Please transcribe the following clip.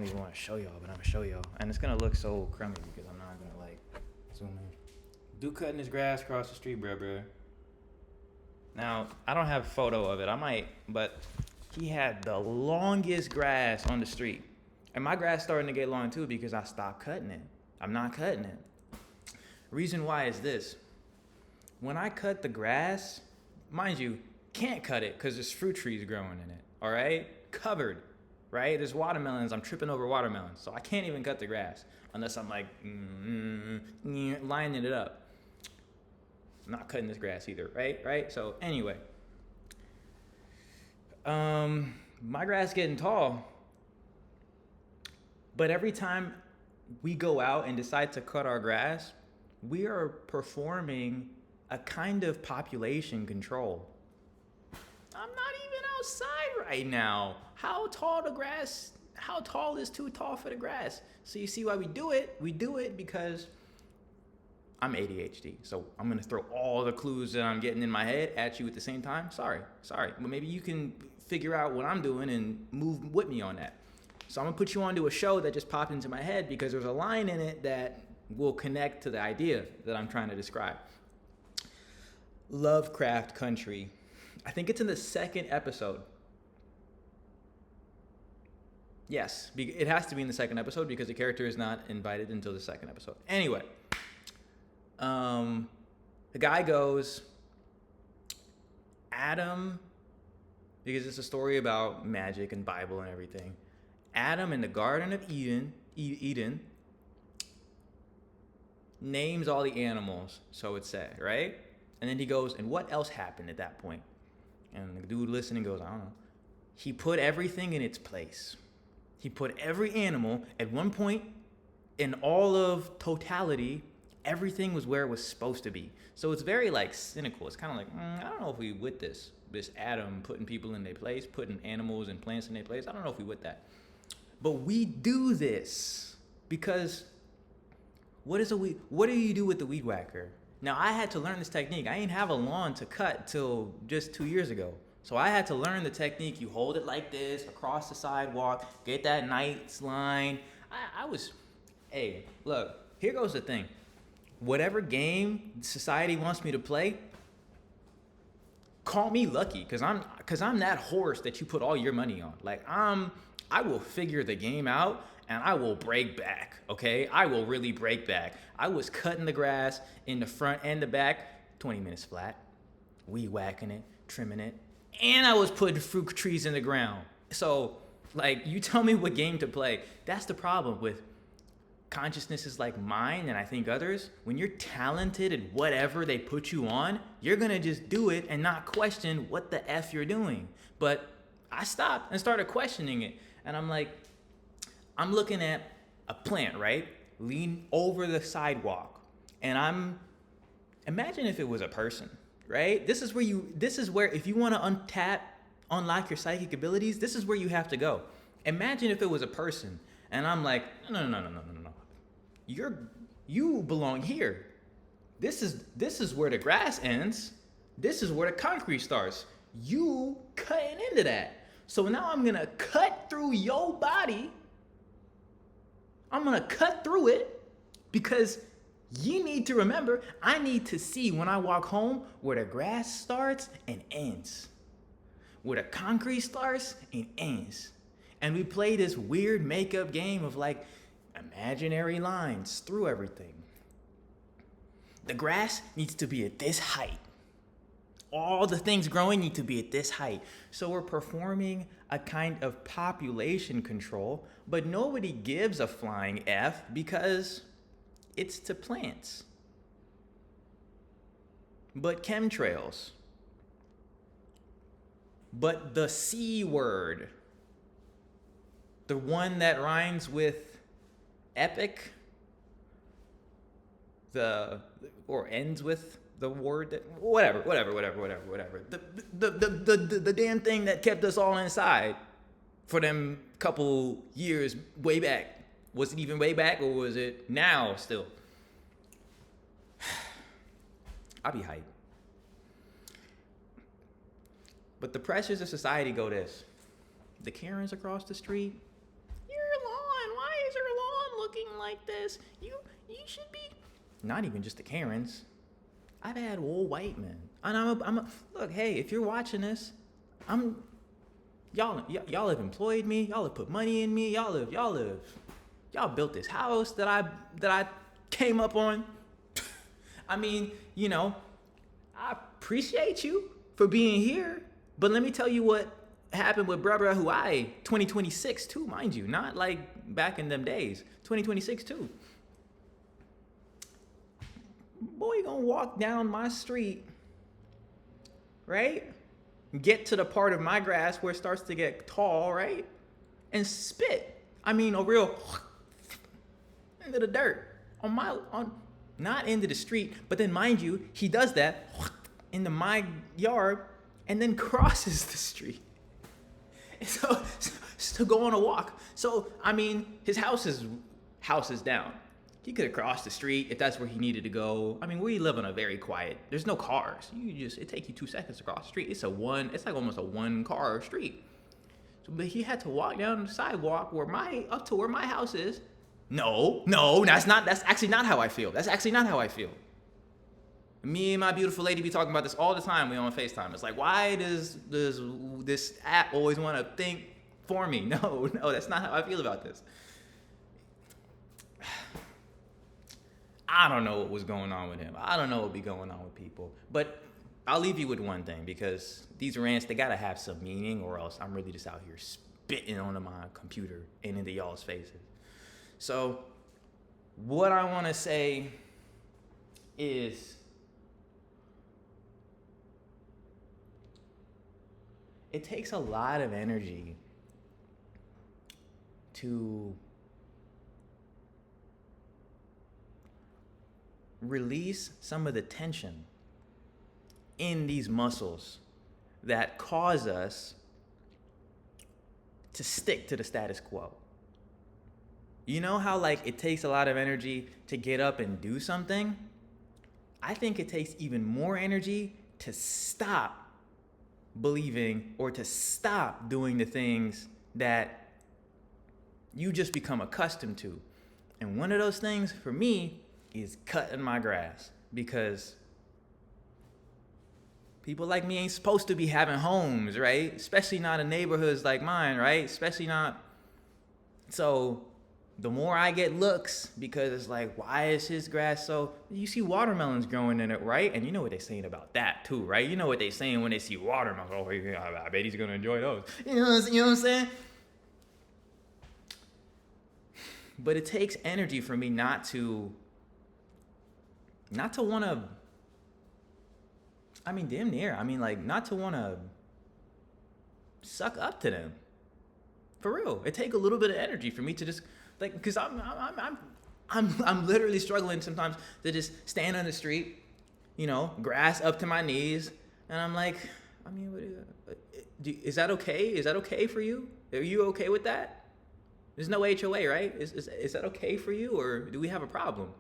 don't even want to show y'all, but I'm gonna show y'all, and it's gonna look so crummy because I'm not gonna like zoom in. Dude cutting his grass across the street, bruh. Now I don't have a photo of it. I might, but he had the longest grass on the street, and my grass starting to get long too because I stopped cutting it. I'm not cutting it. Reason why is this: when I cut the grass, mind you, can't cut it because there's fruit trees growing in it. All right, covered. Right? There's watermelons. I'm tripping over watermelons. So I can't even cut the grass unless I'm like lining it up. I'm not cutting this grass either. Right? So anyway, my grass getting tall. But every time we go out and decide to cut our grass, we are performing a kind of population control. I'm not even outside right now. How tall is too tall for the grass? So you see why we do it? We do it because I'm ADHD. So I'm gonna throw all the clues that I'm getting in my head at you at the same time. Sorry. But maybe you can figure out what I'm doing and move with me on that. So I'm gonna put you onto a show that just popped into my head because there's a line in it that will connect to the idea that I'm trying to describe. Lovecraft Country. I think it's in the second episode. Yes, it has to be in the second episode because the character is not invited until the second episode. Anyway, the guy goes, Adam, because it's a story about magic and Bible and everything. Adam in the Garden of Eden names all the animals, so it's said, right? And then he goes, and what else happened at that point? And the dude listening goes, I don't know. He put everything in its place. He put every animal at one point in all of totality, everything was where it was supposed to be. So it's very like cynical. It's kind of like, I don't know if we with this Adam putting people in their place, putting animals and plants in their place. I don't know if we with that. But we do this because what do you do with the weed whacker? Now, I had to learn this technique. I ain't have a lawn to cut till just 2 years ago. So I had to learn the technique. You hold it like this across the sidewalk, get that nice line. Hey, look, here goes the thing. Whatever game society wants me to play, call me lucky, cause I'm that horse that you put all your money on. Like I will figure the game out and I will break back, okay? I will really break back. I was cutting the grass in the front and the back, 20 minutes flat, weed whacking it, trimming it, and I was putting fruit trees in the ground. So, like, you tell me what game to play. That's the problem with consciousnesses like mine and I think others. When you're talented at whatever they put you on, you're gonna just do it and not question what the F you're doing. But I stopped and started questioning it. And I'm like, I'm looking at a plant, right? Lean over the sidewalk. And imagine if it was a person, right? This is where if you want to unlock your psychic abilities, this is where you have to go. Imagine if it was a person. And I'm like, no. You belong here. This is where the grass ends. This is where the concrete starts. You cutting into that. So now I'm gonna cut through your body. I'm gonna cut through it because you need to remember, I need to see when I walk home where the grass starts and ends. Where the concrete starts and ends. And we play this weird makeup game of like imaginary lines through everything. The grass needs to be at this height. All the things growing need to be at this height. So we're performing a kind of population control, but nobody gives a flying F because it's to plants. But chemtrails. But the C word. The one that rhymes with epic. Or ends with the word that, whatever. The damn thing that kept us all inside for them couple years way back. Was it even way back or was it now still? I'll be hyped. But the pressures of society go this. The Karens across the street, your like this. You should be. Not even just the Karens. I've had old white men, and look. Hey, if you're watching this, I'm y'all have employed me. Y'all have put money in me. Y'all built this house that I came up on. I mean, I appreciate you for being here, but let me tell you what happened with Bruh who 2026 too, mind you, not like back in them days. 2026 too. Boy, you gonna walk down my street, right? Get to the part of my grass where it starts to get tall, right? And spit. I mean, a real into the dirt on not into the street, but then mind you, he does that into my yard and then crosses the street. So to go on a walk. So I mean, his house is down. He could have crossed the street if that's where he needed to go. I mean, we live on a very quiet. There's no cars. It takes you 2 seconds to cross the street. It's like almost a 1-car street. So, but he had to walk down the sidewalk up to where my house is. No, that's actually not how I feel. That's actually not how I feel. Me and my beautiful lady be talking about this all the time. We on FaceTime. It's like, why does this app always want to think for me? No, that's not how I feel about this. I don't know what was going on with him. I don't know what be going on with people. But I'll leave you with one thing, because these rants, they gotta have some meaning, or else I'm really just out here spitting onto my computer and into y'all's faces. So what I want to say is, it takes a lot of energy to release some of the tension in these muscles that cause us to stick to the status quo. You know how it takes a lot of energy to get up and do something? I think it takes even more energy to stop believing or to stop doing the things that you just become accustomed to. And one of those things for me is cutting my grass, because people like me ain't supposed to be having homes, right? Especially not in neighborhoods like mine, right? Especially not. So the more I get looks, because it's like, why is his grass so? You see watermelons growing in it, right? And you know what they're saying about that too, right? You know what they're saying when they see watermelons. Oh, I bet he's gonna enjoy those. You know what I'm saying? But it takes energy for me not to want to, I mean, damn near. I mean, not to want to suck up to them. For real. It takes a little bit of energy for me to just, because I'm literally struggling sometimes to just stand on the street, grass up to my knees, and I'm like, I mean, is that okay? Is that okay for you? Are you okay with that? There's no HOA, right? Is that okay for you, or do we have a problem?